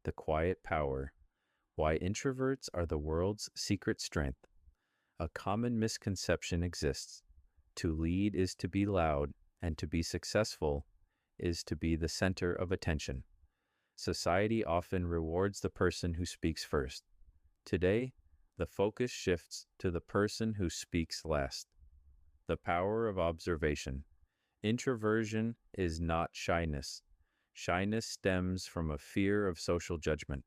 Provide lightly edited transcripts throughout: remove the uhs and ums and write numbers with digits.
The quiet power. Why introverts are the world's secret strength. A common misconception exists. To lead is to be loud, and to be successful is to be the center of attention. Society often rewards the person who speaks first. Today, the focus shifts to the person who speaks last. The power of observation. Introversion is not shyness. Shyness stems from a fear of social judgment.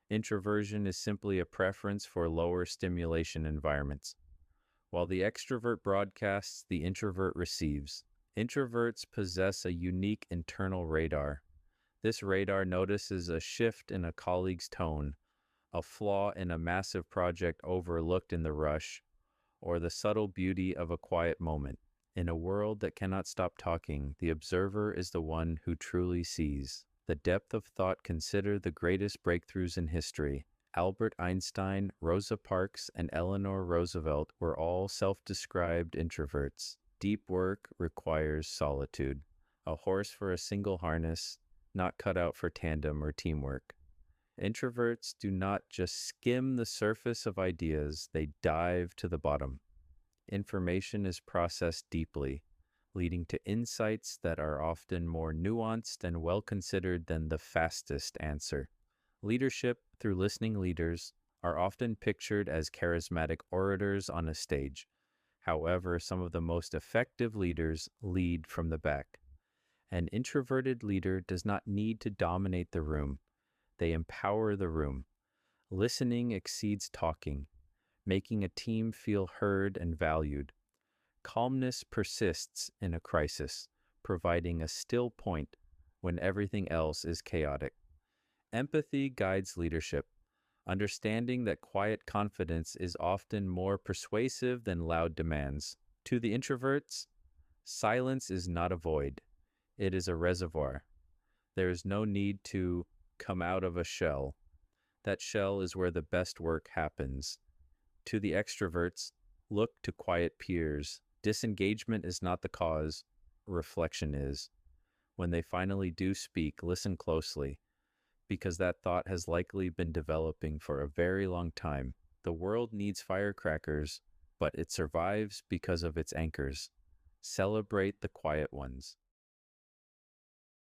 Introversion is simply a preference for lower stimulation environments. While the extrovert broadcasts, the introvert receives. Introverts possess a unique internal radar. This radar notices a shift in a colleague's tone, a flaw in a massive project overlooked in the rush, or the subtle beauty of a quiet moment. In a world that cannot stop talking, the observer is the one who truly sees. The depth of thought. Consider the greatest breakthroughs in history. Albert Einstein, Rosa Parks, and Eleanor Roosevelt were all self-described introverts. Deep work requires solitude. A horse for a single harness, not cut out for tandem or teamwork. Introverts do not just skim the surface of ideas, they dive to the bottom. Information is processed deeply, leading to insights that are often more nuanced and well-considered than the fastest answer. Leadership through listening. Leaders are often pictured as charismatic orators on a stage. However, some of the most effective leaders lead from the back. An introverted leader does not need to dominate the room. They empower the room. Listening exceeds talking, making a team feel heard and valued. Calmness persists in a crisis, providing a still point when everything else is chaotic. Empathy guides leadership, understanding that quiet confidence is often more persuasive than loud demands. To the introverts, silence is not a void. It is a reservoir. There is no need to come out of a shell. That shell is where the best work happens. To the extroverts, look to quiet peers. Disengagement is not the cause, reflection is. When they finally do speak, listen closely, because that thought has likely been developing for a very long time. The world needs firecrackers, but it survives because of its anchors. Celebrate the quiet ones.